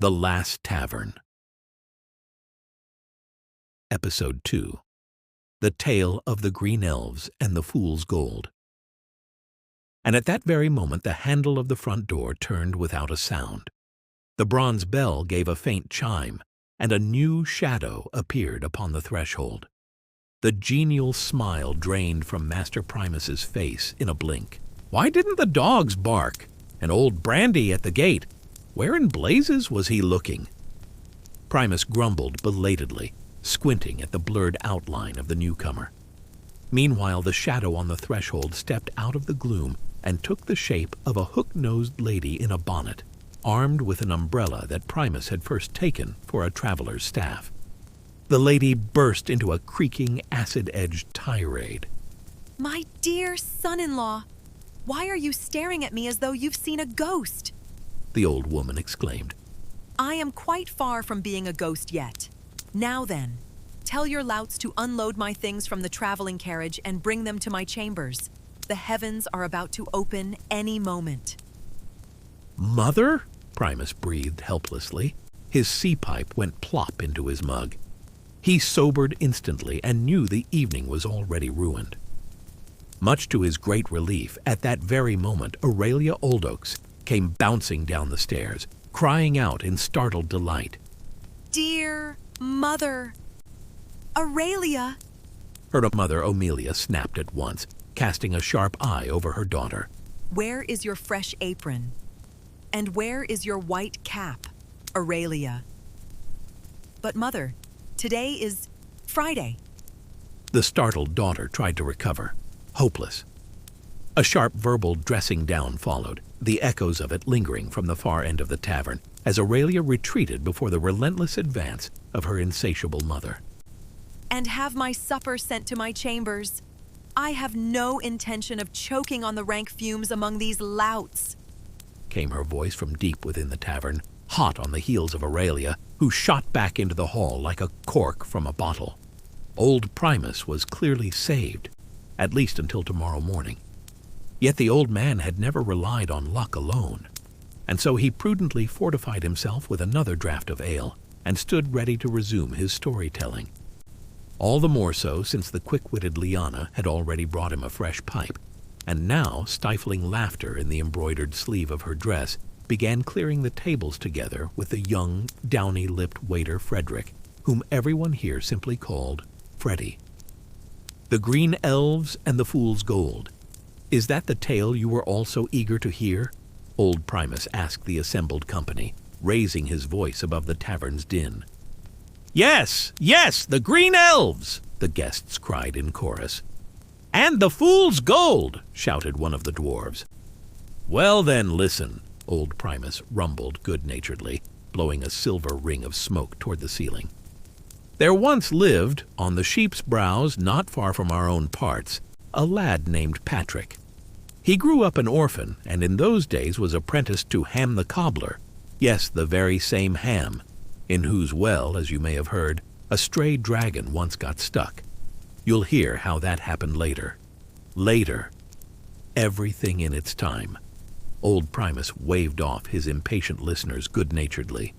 The Last Tavern. Episode 2. The Tale of the Green Elves and the Fool's Gold. And at that very moment the handle of the front door turned without a sound. The bronze bell gave a faint chime, and a new shadow appeared upon the threshold. The genial smile drained from Master Primus's face in a blink. Why didn't the dogs bark? And old Brandy at the gate, where in blazes was he looking? Primus grumbled belatedly, squinting at the blurred outline of the newcomer. Meanwhile, the shadow on the threshold stepped out of the gloom and took the shape of a hook-nosed lady in a bonnet, armed with an umbrella that Primus had first taken for a traveler's staff. The lady burst into a creaking, acid-edged tirade. "My dear son-in-law, why are you staring at me as though you've seen a ghost?" the old woman exclaimed. "I am quite far from being a ghost yet. Now then, tell your louts to unload my things from the traveling carriage and bring them to my chambers. The heavens are about to open any moment." "Mother?" Primus breathed helplessly. His sea pipe went plop into his mug. He sobered instantly and knew the evening was already ruined. Much to his great relief, at that very moment, Aurelia Oldox came bouncing down the stairs, crying out in startled delight. "Dear mother, Aurelia!" Her mother, Amelia, snapped at once, casting a sharp eye over her daughter. "Where is your fresh apron? And where is your white cap, Aurelia?" "But mother, today is Friday." The startled daughter tried to recover, hopeless. A sharp verbal dressing down followed, the echoes of it lingering from the far end of the tavern, as Aurelia retreated before the relentless advance of her insatiable mother. "And have my supper sent to my chambers. I have no intention of choking on the rank fumes among these louts," came her voice from deep within the tavern, hot on the heels of Aurelia, who shot back into the hall like a cork from a bottle. Old Primus was clearly saved, at least until tomorrow morning. Yet the old man had never relied on luck alone, and so he prudently fortified himself with another draught of ale and stood ready to resume his storytelling. All the more so since the quick-witted Liana had already brought him a fresh pipe, and now, stifling laughter in the embroidered sleeve of her dress, began clearing the tables together with the young, downy-lipped waiter Frederick, whom everyone here simply called Freddy. The Green Elves and the Fool's Gold. Is that the tale you were all so eager to hear? Old Primus asked the assembled company, raising his voice above the tavern's din. "Yes, yes, the Green Elves!" the guests cried in chorus. "And the Fool's Gold!" shouted one of the dwarves. "Well then, listen," old Primus rumbled good-naturedly, blowing a silver ring of smoke toward the ceiling. "There once lived, on the Sheep's Brows, not far from our own parts, a lad named Patrick. He grew up an orphan, and in those days was apprenticed to Ham the Cobbler, yes, the very same Ham, in whose well, as you may have heard, a stray dragon once got stuck. You'll hear how that happened later. Later. Everything in its time." Old Primus waved off his impatient listeners good-naturedly.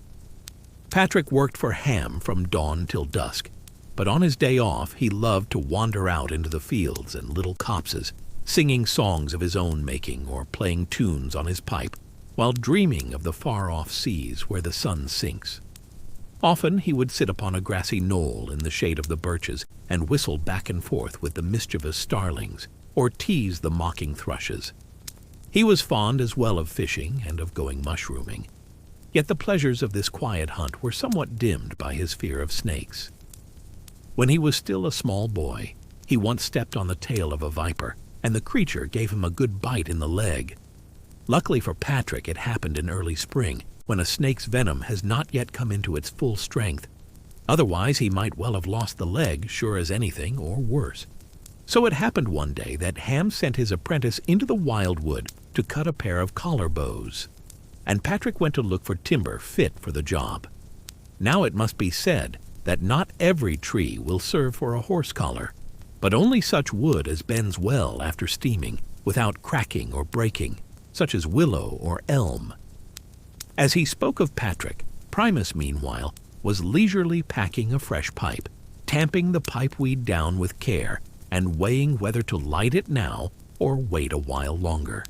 Patrick worked for Ham from dawn till dusk, but on his day off he loved to wander out into the fields and little copses, singing songs of his own making or playing tunes on his pipe, while dreaming of the far-off seas where the sun sinks. Often he would sit upon a grassy knoll in the shade of the birches and whistle back and forth with the mischievous starlings, or tease the mocking thrushes. He was fond as well of fishing and of going mushrooming, yet the pleasures of this quiet hunt were somewhat dimmed by his fear of snakes. When he was still a small boy, he once stepped on the tail of a viper, and the creature gave him a good bite in the leg. Luckily for Patrick, it happened in early spring, when a snake's venom has not yet come into its full strength. Otherwise, he might well have lost the leg, sure as anything, or worse. So it happened one day that Ham sent his apprentice into the wildwood to cut a pair of collar bows, and Patrick went to look for timber fit for the job. Now it must be said that not every tree will serve for a horse collar, but only such wood as bends well after steaming, without cracking or breaking, such as willow or elm. As he spoke of Patrick, Primus, meanwhile, was leisurely packing a fresh pipe, tamping the pipeweed down with care, and weighing whether to light it now or wait a while longer.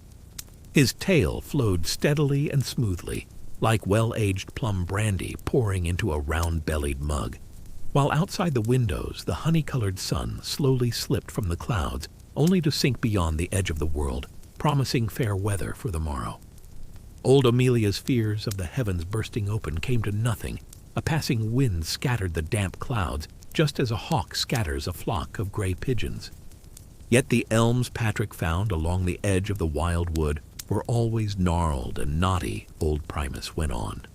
His tale flowed steadily and smoothly, like well-aged plum brandy pouring into a round-bellied mug, while outside the windows the honey-colored sun slowly slipped from the clouds, only to sink beyond the edge of the world, promising fair weather for the morrow. Old Amelia's fears of the heavens bursting open came to nothing. A passing wind scattered the damp clouds, just as a hawk scatters a flock of gray pigeons. Yet the elms Patrick found along the edge of the wild wood were always gnarled and knotty, old Primus went on,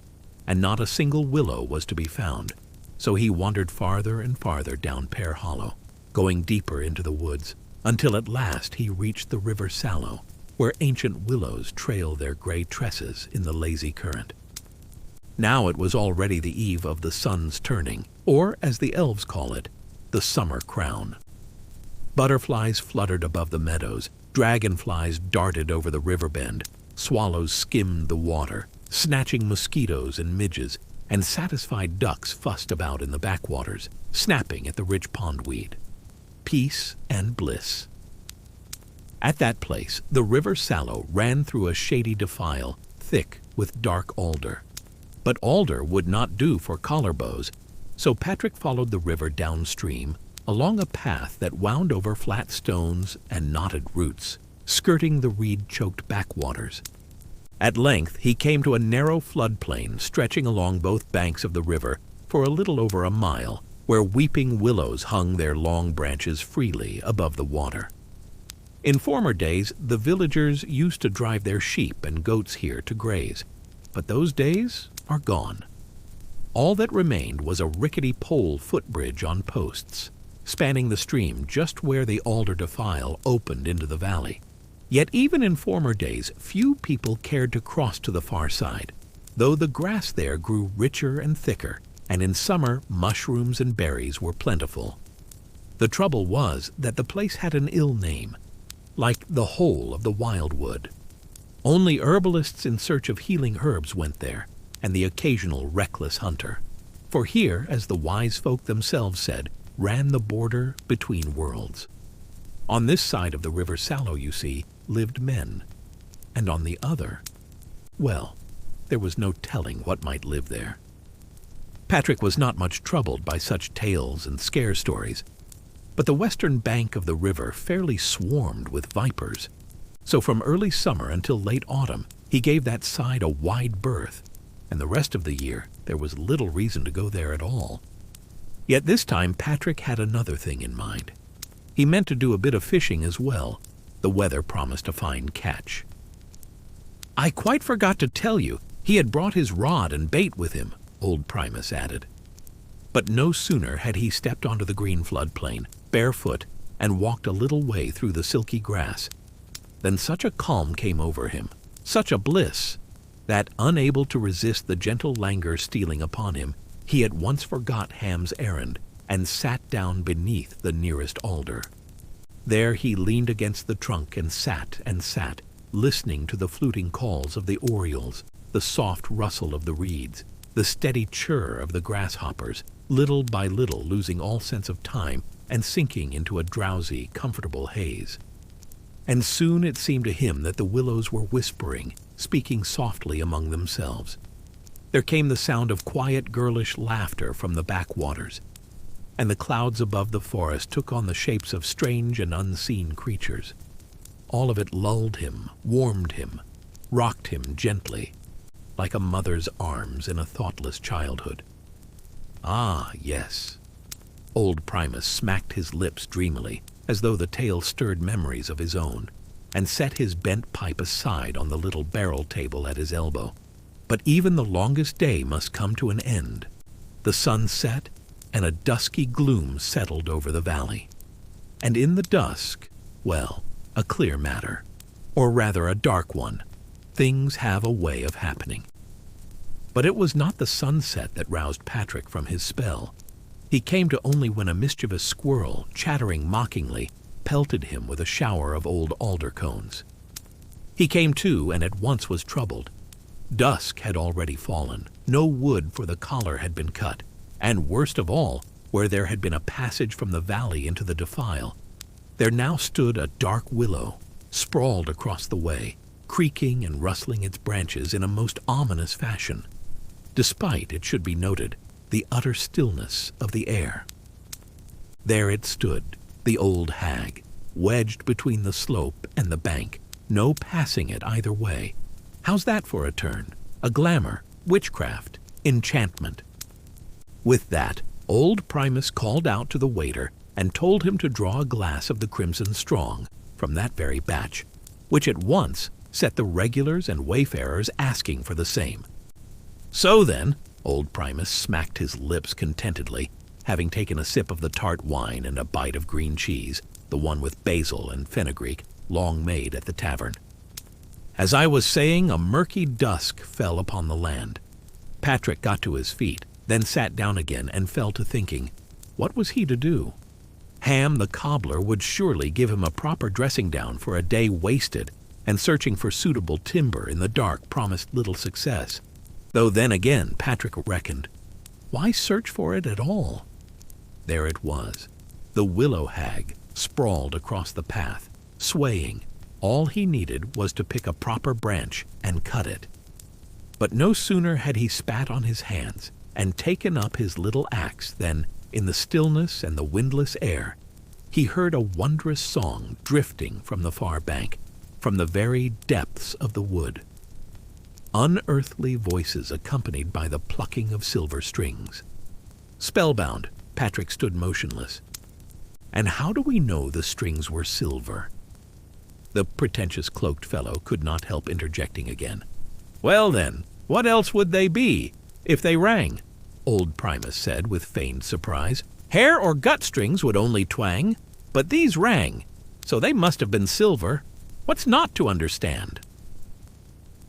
and not a single willow was to be found, so he wandered farther and farther down Pear Hollow, going deeper into the woods, until at last he reached the River Sallow, where ancient willows trail their gray tresses in the lazy current. Now it was already the eve of the sun's turning, or, as the elves call it, the summer crown. Butterflies fluttered above the meadows, dragonflies darted over the river bend, swallows skimmed the water, snatching mosquitoes and midges, and satisfied ducks fussed about in the backwaters, snapping at the rich pondweed. Peace and bliss. At that place, the River Sallow ran through a shady defile, thick with dark alder. But alder would not do for collar bows, so Patrick followed the river downstream, along a path that wound over flat stones and knotted roots, skirting the reed-choked backwaters. At length he came to a narrow floodplain stretching along both banks of the river for a little over a mile, where weeping willows hung their long branches freely above the water. In former days, the villagers used to drive their sheep and goats here to graze, but those days are gone. All that remained was a rickety pole footbridge on posts, spanning the stream just where the alder defile opened into the valley. Yet even in former days, few people cared to cross to the far side, though the grass there grew richer and thicker, and in summer mushrooms and berries were plentiful. The trouble was that the place had an ill name, like the whole of the wildwood. Only herbalists in search of healing herbs went there, and the occasional reckless hunter. For here, as the wise folk themselves said, ran the border between worlds. On this side of the River Sallow, you see, lived men, and on the other, well, there was no telling what might live there. Patrick was not much troubled by such tales and scare stories, but the western bank of the river fairly swarmed with vipers, so from early summer until late autumn he gave that side a wide berth, and the rest of the year there was little reason to go there at all. Yet this time Patrick had another thing in mind. He meant to do a bit of fishing as well. The weather promised a fine catch. "I quite forgot to tell you, he had brought his rod and bait with him," old Primus added. But no sooner had he stepped onto the green floodplain, barefoot, and walked a little way through the silky grass, than such a calm came over him, such a bliss, that, unable to resist the gentle languor stealing upon him, he at once forgot Ham's errand and sat down beneath the nearest alder. There he leaned against the trunk and sat, listening to the fluting calls of the orioles, the soft rustle of the reeds, the steady chirr of the grasshoppers, little by little losing all sense of time and sinking into a drowsy, comfortable haze. And soon it seemed to him that the willows were whispering, speaking softly among themselves. There came the sound of quiet girlish laughter from the backwaters, and the clouds above the forest took on the shapes of strange and unseen creatures. All of it lulled him, warmed him, rocked him gently, like a mother's arms in a thoughtless childhood. Ah, yes. Old Primus smacked his lips dreamily, as though the tale stirred memories of his own, and set his bent pipe aside on the little barrel table at his elbow. But even the longest day must come to an end. The sun set, and a dusky gloom settled over the valley. And in the dusk, well, a clear matter, or rather a dark one. Things have a way of happening. But it was not the sunset that roused Patrick from his spell. He came to only when a mischievous squirrel, chattering mockingly, pelted him with a shower of old alder cones. He came to and at once was troubled. Dusk had already fallen, no wood for the collar had been cut, and worst of all, where there had been a passage from the valley into the defile, there now stood a dark willow, sprawled across the way, creaking and rustling its branches in a most ominous fashion, despite, it should be noted, the utter stillness of the air. There it stood, the old hag, wedged between the slope and the bank, no passing it either way. How's that for a turn? A glamour, witchcraft, enchantment. With that, old Primus called out to the waiter and told him to draw a glass of the crimson strong from that very batch, which at once set the regulars and wayfarers asking for the same. So then, old Primus smacked his lips contentedly, having taken a sip of the tart wine and a bite of green cheese, the one with basil and fenugreek, long made at the tavern. As I was saying, a murky dusk fell upon the land. Patrick got to his feet, then sat down again and fell to thinking, what was he to do? Ham the cobbler would surely give him a proper dressing down for a day wasted, and searching for suitable timber in the dark promised little success. Though then again, Patrick reckoned, why search for it at all? There it was, the willow hag, sprawled across the path, swaying. All he needed was to pick a proper branch and cut it. But no sooner had he spat on his hands and taken up his little axe than, in the stillness and the windless air, he heard a wondrous song drifting from the far bank, from the very depths of the wood. Unearthly voices accompanied by the plucking of silver strings. Spellbound, Patrick stood motionless. And how do we know the strings were silver? The pretentious cloaked fellow could not help interjecting again. Well then, what else would they be, if they rang? Old Primus said with feigned surprise. Hair or gut strings would only twang, but these rang, so they must have been silver. What's not to understand?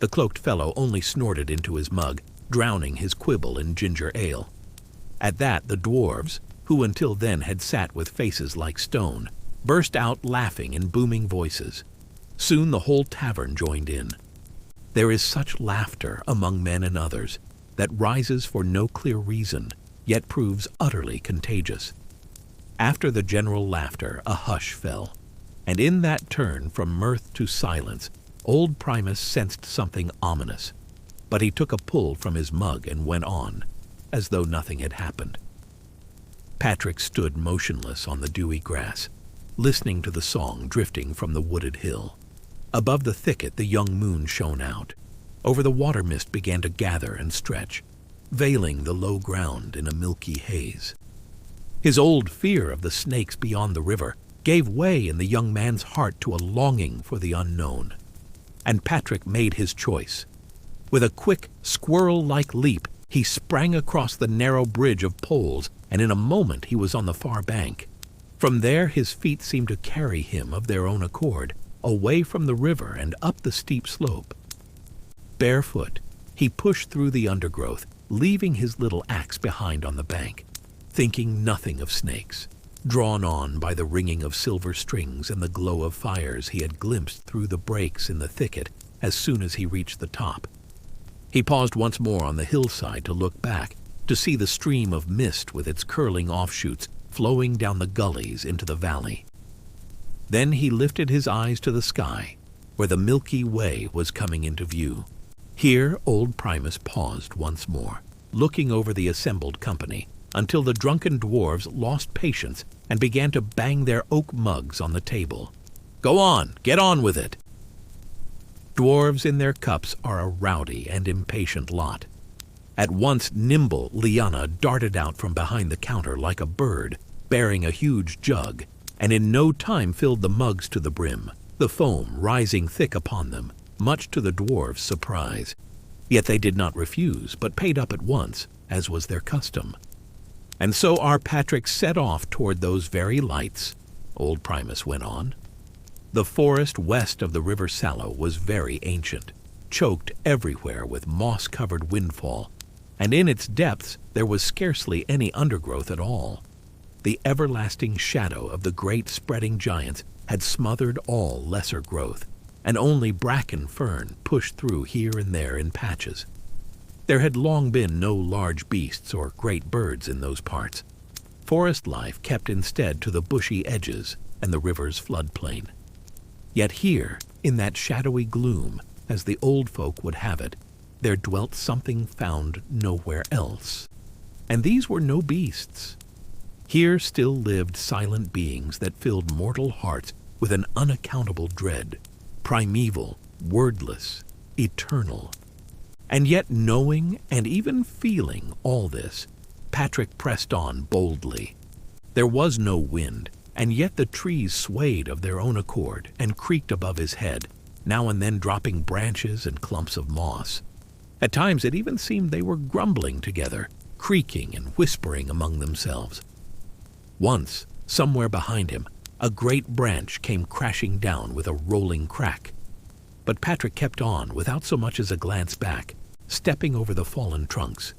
The cloaked fellow only snorted into his mug, drowning his quibble in ginger ale. At that the dwarves, who until then had sat with faces like stone, burst out laughing in booming voices. Soon the whole tavern joined in. There is such laughter among men and others that rises for no clear reason, yet proves utterly contagious. After the general laughter, a hush fell, and in that turn from mirth to silence, old Primus sensed something ominous, but he took a pull from his mug and went on, as though nothing had happened. Patrick stood motionless on the dewy grass, listening to the song drifting from the wooded hill. Above the thicket the young moon shone out. Over the water mist began to gather and stretch, veiling the low ground in a milky haze. His old fear of the snakes beyond the river gave way in the young man's heart to a longing for the unknown. And Patrick made his choice. With a quick, squirrel-like leap, he sprang across the narrow bridge of poles, and in a moment he was on the far bank. From there his feet seemed to carry him of their own accord, away from the river and up the steep slope. Barefoot, he pushed through the undergrowth, leaving his little axe behind on the bank, thinking nothing of snakes, drawn on by the ringing of silver strings and the glow of fires he had glimpsed through the breaks in the thicket as soon as he reached the top. He paused once more on the hillside to look back, to see the stream of mist with its curling offshoots flowing down the gullies into the valley. Then he lifted his eyes to the sky, where the Milky Way was coming into view. Here old Primus paused once more, looking over the assembled company, until the drunken dwarves lost patience and began to bang their oak mugs on the table. Go on, get on with it! Dwarves in their cups are a rowdy and impatient lot. At once nimble Liana darted out from behind the counter like a bird, bearing a huge jug, and in no time filled the mugs to the brim, the foam rising thick upon them, much to the dwarves' surprise. Yet they did not refuse, but paid up at once, as was their custom. And so our Patrick set off toward those very lights, old Primus went on. The forest west of the river Sallow was very ancient, choked everywhere with moss-covered windfall, and in its depths there was scarcely any undergrowth at all. The everlasting shadow of the great spreading giants had smothered all lesser growth, and only bracken fern pushed through here and there in patches. There had long been no large beasts or great birds in those parts. Forest life kept instead to the bushy edges and the river's floodplain. Yet here, in that shadowy gloom, as the old folk would have it, there dwelt something found nowhere else. And these were no beasts. Here still lived silent beings that filled mortal hearts with an unaccountable dread, primeval, wordless, eternal. And yet knowing and even feeling all this, Patrick pressed on boldly. There was no wind, and yet the trees swayed of their own accord and creaked above his head, now and then dropping branches and clumps of moss. At times it even seemed they were grumbling together, creaking and whispering among themselves. Once, somewhere behind him, a great branch came crashing down with a rolling crack. But Patrick kept on without so much as a glance back, stepping over the fallen trunks.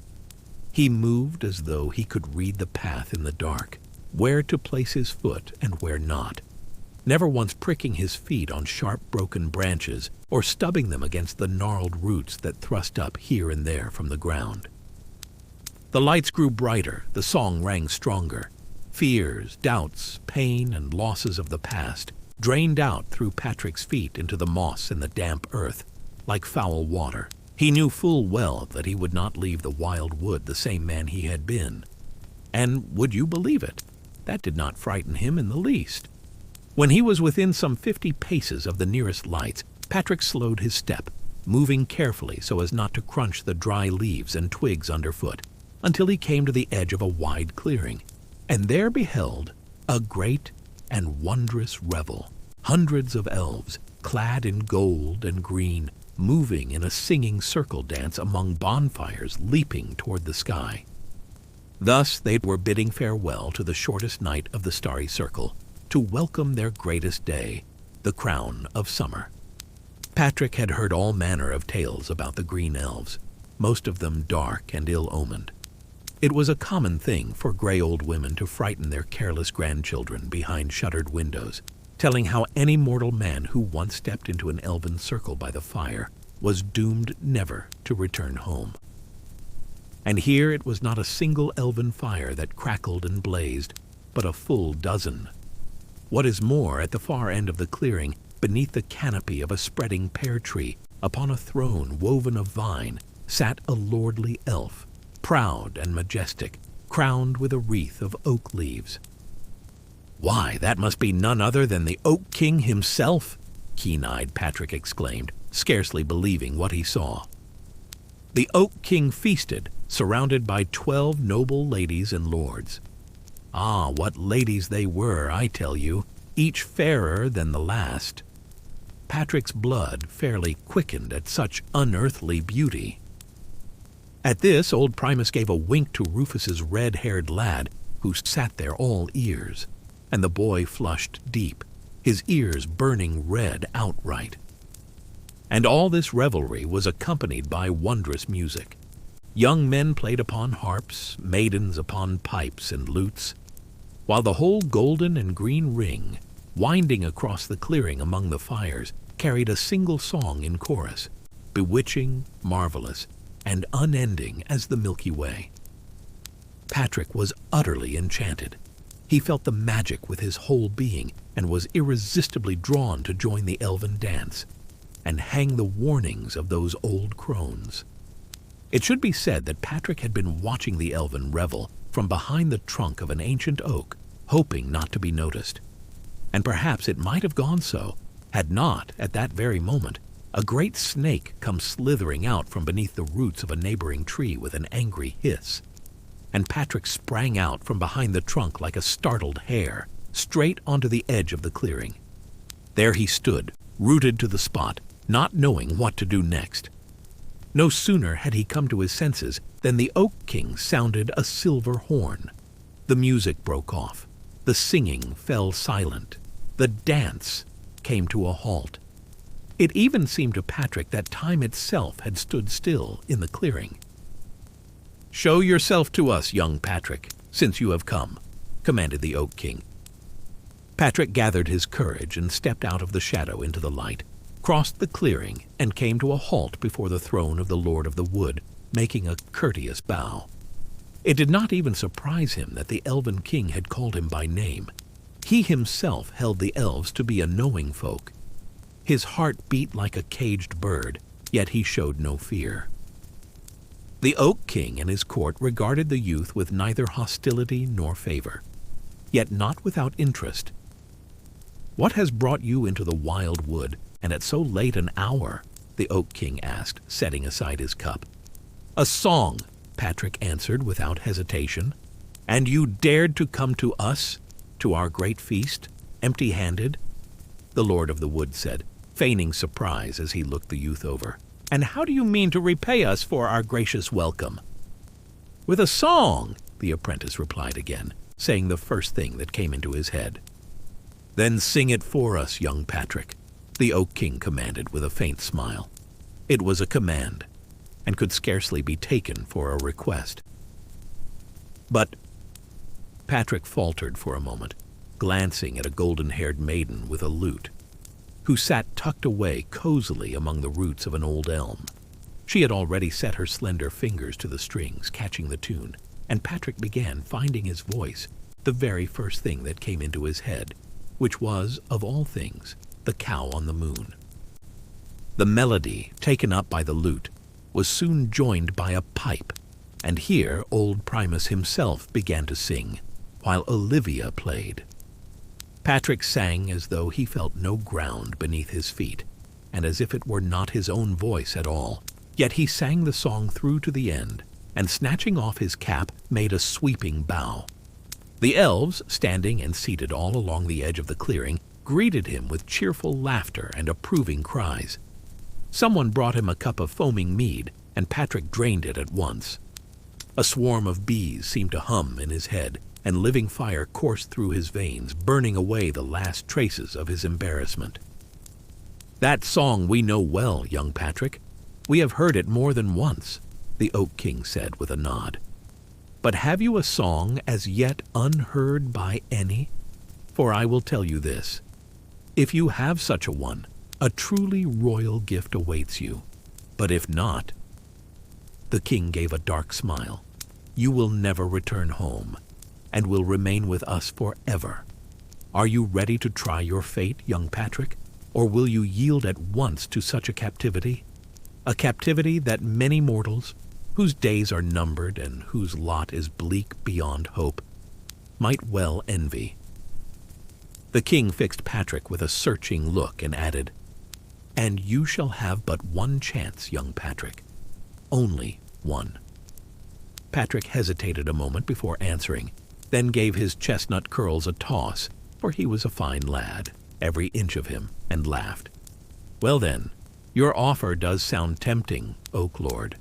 He moved as though he could read the path in the dark, where to place his foot and where not, never once pricking his feet on sharp broken branches or stubbing them against the gnarled roots that thrust up here and there from the ground. The lights grew brighter, the song rang stronger. Fears, doubts, pain, and losses of the past drained out through Patrick's feet into the moss and the damp earth, like foul water. He knew full well that he would not leave the wild wood the same man he had been. And would you believe it? That did not frighten him in the least. When he was within some 50 paces of the nearest lights, Patrick slowed his step, moving carefully so as not to crunch the dry leaves and twigs underfoot, until he came to the edge of a wide clearing, and there beheld a great and wondrous revel. Hundreds of elves, clad in gold and green, moving in a singing circle dance among bonfires leaping toward the sky. Thus they were bidding farewell to the shortest night of the starry circle, to welcome their greatest day, the crown of summer. Patrick had heard all manner of tales about the Green Elves, most of them dark and ill-omened. It was a common thing for gray old women to frighten their careless grandchildren behind shuttered windows, telling how any mortal man who once stepped into an elven circle by the fire was doomed never to return home. And here it was not a single elven fire that crackled and blazed, but a full dozen. What is more, at the far end of the clearing, beneath the canopy of a spreading pear tree, upon a throne woven of vine, sat a lordly elf, proud and majestic, crowned with a wreath of oak leaves. "Why, that must be none other than the Oak King himself!" keen-eyed Patrick exclaimed, scarcely believing what he saw. The Oak King feasted, surrounded by 12 noble ladies and lords. Ah, what ladies they were, I tell you, each fairer than the last. Patrick's blood fairly quickened at such unearthly beauty. At this, old Primus gave a wink to Rufus's red-haired lad, who sat there all ears, and the boy flushed deep, his ears burning red outright. And all this revelry was accompanied by wondrous music. Young men played upon harps, maidens upon pipes and lutes, while the whole golden and green ring, winding across the clearing among the fires, carried a single song in chorus, bewitching, marvelous, and unending as the Milky Way. Patrick was utterly enchanted. He felt the magic with his whole being and was irresistibly drawn to join the elven dance and hang the warnings of those old crones. It should be said that Patrick had been watching the elven revel from behind the trunk of an ancient oak, hoping not to be noticed. And perhaps it might have gone so, had not, at that very moment, a great snake come slithering out from beneath the roots of a neighboring tree with an angry hiss. And Patrick sprang out from behind the trunk like a startled hare, straight onto the edge of the clearing. There he stood, rooted to the spot, not knowing what to do next. No sooner had he come to his senses than the Oak King sounded a silver horn. The music broke off. The singing fell silent. The dance came to a halt. It even seemed to Patrick that time itself had stood still in the clearing. "Show yourself to us, young Patrick, since you have come," commanded the Oak King. Patrick gathered his courage and stepped out of the shadow into the light. crossed the clearing and came to a halt before the throne of the Lord of the Wood, making a courteous bow. It did not even surprise him that the elven king had called him by name. He himself held the elves to be a knowing folk. His heart beat like a caged bird, yet he showed no fear. The Oak King and his court regarded the youth with neither hostility nor favor, yet not without interest. "What has brought you into the wild wood, and at so late an hour?" the Oak King asked, setting aside his cup. "A song," Patrick answered without hesitation. "And you dared to come to us, to our great feast, empty-handed?" The Lord of the Wood said, feigning surprise as he looked the youth over. "And how do you mean to repay us for our gracious welcome?" "With a song," the apprentice replied again, saying the first thing that came into his head. "Then sing it for us, young Patrick," the Oak King commanded with a faint smile. It was a command, and could scarcely be taken for a request. "But—" Patrick faltered for a moment, glancing at a golden-haired maiden with a lute, who sat tucked away cozily among the roots of an old elm. She had already set her slender fingers to the strings, catching the tune, and Patrick began finding his voice, the very first thing that came into his head, which was, of all things, the cow on the moon. The melody, taken up by the lute, was soon joined by a pipe, and here old Primus himself began to sing, while Olivia played. Patrick sang as though he felt no ground beneath his feet, and as if it were not his own voice at all. Yet he sang the song through to the end, and snatching off his cap, made a sweeping bow. The elves, standing and seated all along the edge of the clearing, greeted him with cheerful laughter and approving cries. Someone brought him a cup of foaming mead, and Patrick drained it at once. A swarm of bees seemed to hum in his head, and living fire coursed through his veins, burning away the last traces of his embarrassment. "That song we know well, young Patrick. We have heard it more than once," the Oak King said with a nod. "But have you a song as yet unheard by any? For I will tell you this. If you have such a one, a truly royal gift awaits you. But if not—" The king gave a dark smile. "You will never return home, and will remain with us forever. Are you ready to try your fate, young Patrick, or will you yield at once to such a captivity? A captivity that many mortals, whose days are numbered and whose lot is bleak beyond hope, might well envy." The king fixed Patrick with a searching look and added, "And you shall have but one chance, young Patrick. Only one." Patrick hesitated a moment before answering, then gave his chestnut curls a toss, for he was a fine lad, every inch of him, and laughed. "Well then, your offer does sound tempting, Oak Lord.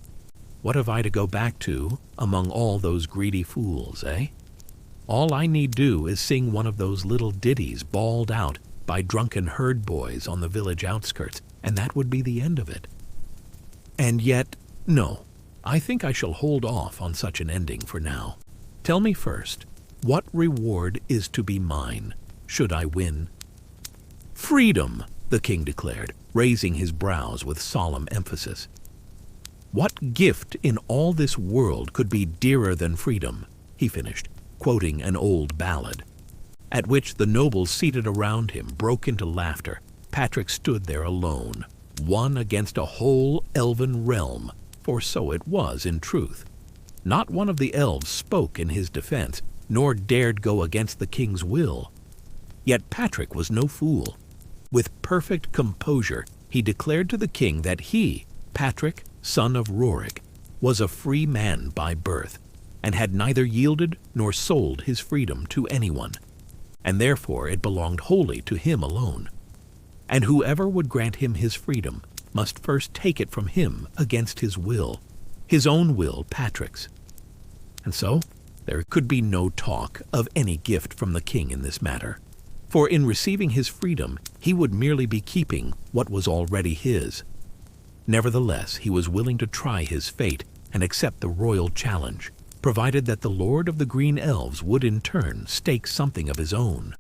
What have I to go back to among all those greedy fools, eh? All I need do is sing one of those little ditties bawled out by drunken herd boys on the village outskirts, and that would be the end of it. And yet, no, I think I shall hold off on such an ending for now. Tell me first, what reward is to be mine, should I win?" "Freedom," the king declared, raising his brows with solemn emphasis. "What gift in all this world could be dearer than freedom?" he finished, quoting an old ballad. At which the nobles seated around him broke into laughter. Patrick stood there alone, one against a whole elven realm, for so it was in truth. Not one of the elves spoke in his defense, nor dared go against the king's will. Yet Patrick was no fool. With perfect composure, he declared to the king that he, Patrick, son of Rorik, was a free man by birth, and had neither yielded nor sold his freedom to anyone, and therefore it belonged wholly to him alone. And whoever would grant him his freedom must first take it from him against his will, his own will, Patrick's. And so there could be no talk of any gift from the king in this matter, for in receiving his freedom he would merely be keeping what was already his. Nevertheless, he was willing to try his fate and accept the royal challenge, provided that the Lord of the Green Elves would in turn stake something of his own.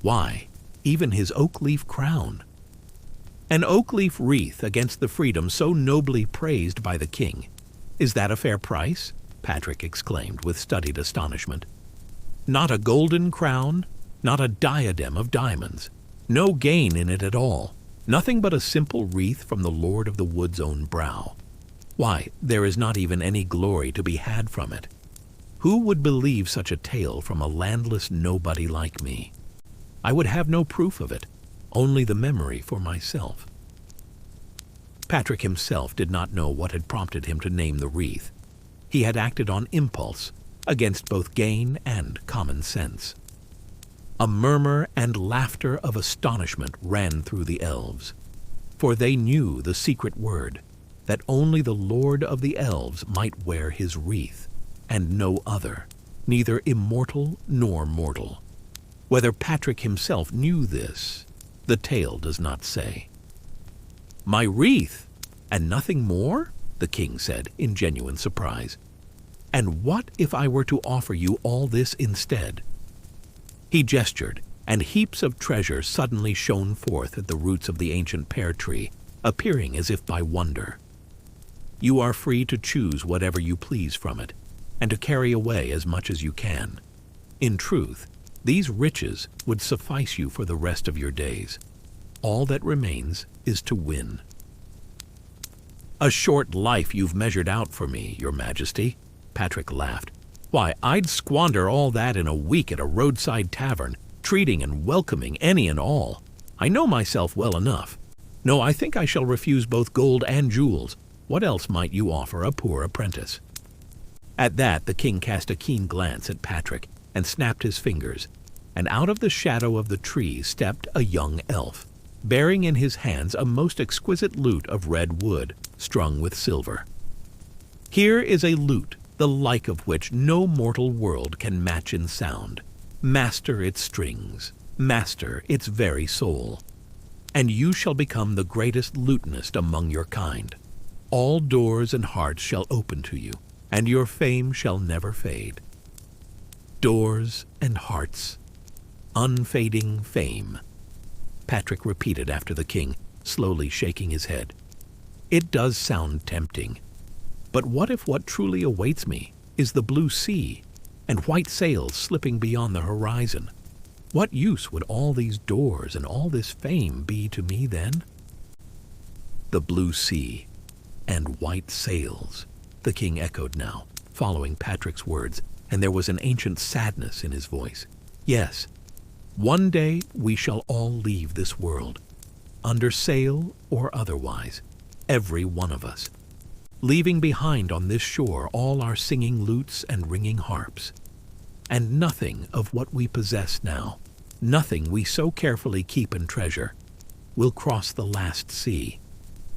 Why, even his oak leaf crown. An oak leaf wreath against the freedom so nobly praised by the king. Is that a fair price? Patrick exclaimed with studied astonishment. Not a golden crown, not a diadem of diamonds. No gain in it at all. Nothing but a simple wreath from the Lord of the Wood's own brow. Why, there is not even any glory to be had from it. Who would believe such a tale from a landless nobody like me? I would have no proof of it, only the memory for myself. Patrick himself did not know what had prompted him to name the wreath. He had acted on impulse, against both gain and common sense. A murmur and laughter of astonishment ran through the elves, for they knew the secret word, that only the Lord of the Elves might wear his wreath, and no other, neither immortal nor mortal. Whether Patrick himself knew this, the tale does not say. "My wreath, and nothing more?" the king said in genuine surprise. "And what if I were to offer you all this instead?" He gestured, and heaps of treasure suddenly shone forth at the roots of the ancient pear tree, appearing as if by wonder. "You are free to choose whatever you please from it, and to carry away as much as you can. In truth, these riches would suffice you for the rest of your days. All that remains is to win." "A short life you've measured out for me, Your Majesty," Patrick laughed. "Why, I'd squander all that in a week at a roadside tavern, treating and welcoming any and all. I know myself well enough. No, I think I shall refuse both gold and jewels. What else might you offer a poor apprentice?" At that, the king cast a keen glance at Patrick and snapped his fingers, and out of the shadow of the tree stepped a young elf, bearing in his hands a most exquisite lute of red wood, strung with silver. "Here is a lute, the like of which no mortal world can match in sound. Master its strings, master its very soul, and you shall become the greatest lutenist among your kind. All doors and hearts shall open to you, and your fame shall never fade." Doors and hearts, unfading fame, Patrick repeated after the king, slowly shaking his head. "It does sound tempting. But what if what truly awaits me is the blue sea and white sails slipping beyond the horizon? What use would all these doors and all this fame be to me then?" "The blue sea and white sails," the king echoed now, following Patrick's words, and there was an ancient sadness in his voice. "Yes, one day we shall all leave this world, under sail or otherwise, every one of us, leaving behind on this shore all our singing lutes and ringing harps. And nothing of what we possess now, nothing we so carefully keep and treasure, will cross the last sea,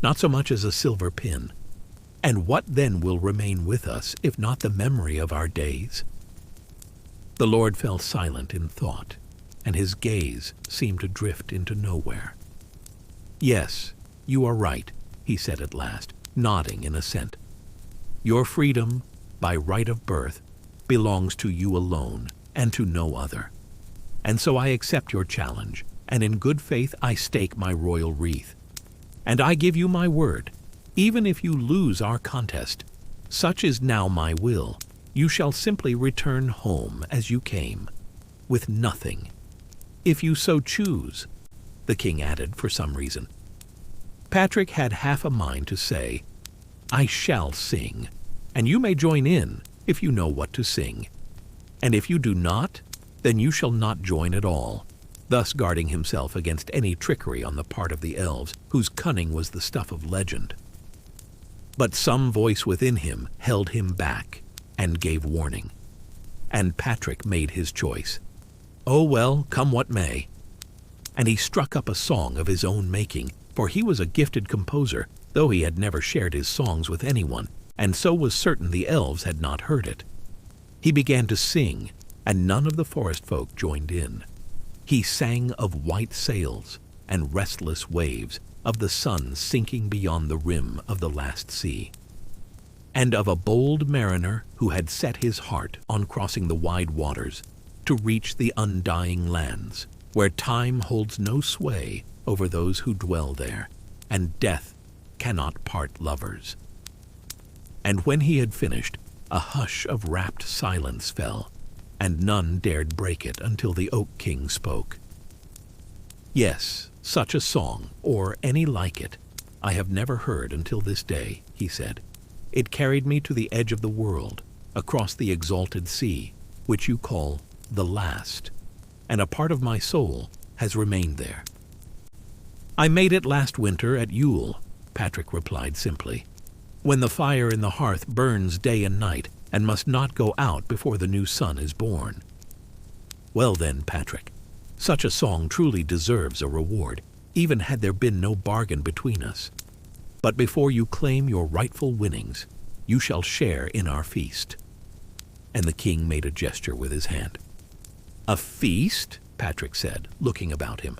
not so much as a silver pin. And what then will remain with us, if not the memory of our days?" The Lord fell silent in thought, and his gaze seemed to drift into nowhere. "Yes, you are right," he said at last, nodding in assent. "Your freedom, by right of birth, belongs to you alone and to no other. And so I accept your challenge, and in good faith I stake my royal wreath. And I give you my word, even if you lose our contest, such is now my will, you shall simply return home as you came, with nothing. If you so choose," the king added for some reason. Patrick had half a mind to say, "I shall sing, and you may join in if you know what to sing. And if you do not, then you shall not join at all," thus guarding himself against any trickery on the part of the elves, whose cunning was the stuff of legend. But some voice within him held him back and gave warning, and Patrick made his choice. Oh well, come what may. And he struck up a song of his own making, for he was a gifted composer, though he had never shared his songs with anyone, and so was certain the elves had not heard it. He began to sing, and none of the forest folk joined in. He sang of white sails and restless waves, of the sun sinking beyond the rim of the last sea, and of a bold mariner who had set his heart on crossing the wide waters to reach the undying lands, where time holds no sway over those who dwell there, and death cannot part lovers." And when he had finished, a hush of rapt silence fell, and none dared break it until the Oak King spoke. "Yes, such a song, or any like it, I have never heard until this day," he said. "It carried me to the edge of the world, across the exalted sea, which you call the last, and a part of my soul has remained there." "I made it last winter at Yule," Patrick replied simply, "when the fire in the hearth burns day and night and must not go out before the new sun is born." "Well then, Patrick, such a song truly deserves a reward, even had there been no bargain between us. But before you claim your rightful winnings, you shall share in our feast." And the king made a gesture with his hand. "A feast?" Patrick said, looking about him.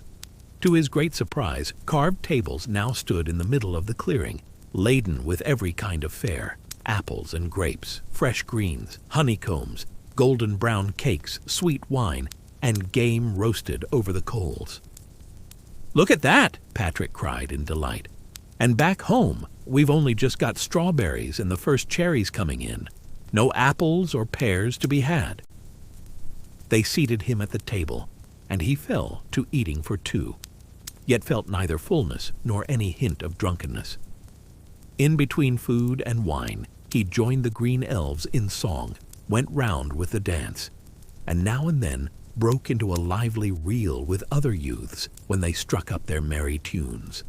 To his great surprise, carved tables now stood in the middle of the clearing, laden with every kind of fare: apples and grapes, fresh greens, honeycombs, golden brown cakes, sweet wine, and game roasted over the coals. "Look at that!" Patrick cried in delight. "And back home, we've only just got strawberries and the first cherries coming in. No apples or pears to be had." They seated him at the table, and he fell to eating for two, yet felt neither fullness nor any hint of drunkenness. In between food and wine, he joined the Green Elves in song, went round with the dance, and now and then broke into a lively reel with other youths when they struck up their merry tunes.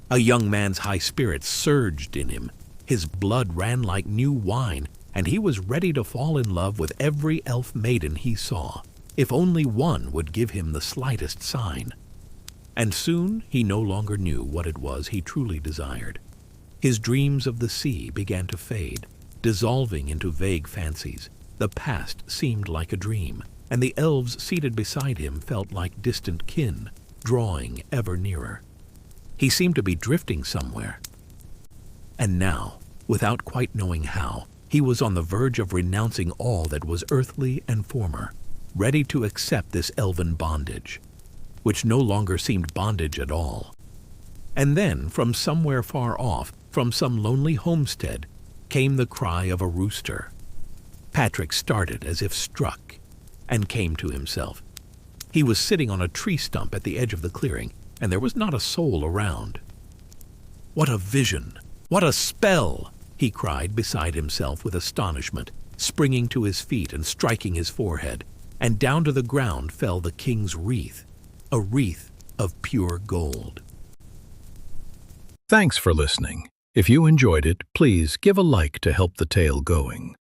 A young man's high spirits surged in him, his blood ran like new wine, and he was ready to fall in love with every elf maiden he saw, if only one would give him the slightest sign. And soon he no longer knew what it was he truly desired. His dreams of the sea began to fade, dissolving into vague fancies. The past seemed like a dream, and the elves seated beside him felt like distant kin, drawing ever nearer. He seemed to be drifting somewhere. And now, without quite knowing how, he was on the verge of renouncing all that was earthly and former, ready to accept this elven bondage, which no longer seemed bondage at all. And then, from somewhere far off, from some lonely homestead, came the cry of a rooster. Patrick started as if struck, and came to himself. He was sitting on a tree stump at the edge of the clearing, and there was not a soul around. "What a vision! What a spell!" he cried beside himself with astonishment, springing to his feet and striking his forehead, and down to the ground fell the king's wreath, a wreath of pure gold. Thanks for listening. If you enjoyed it, please give a like to help the tale going.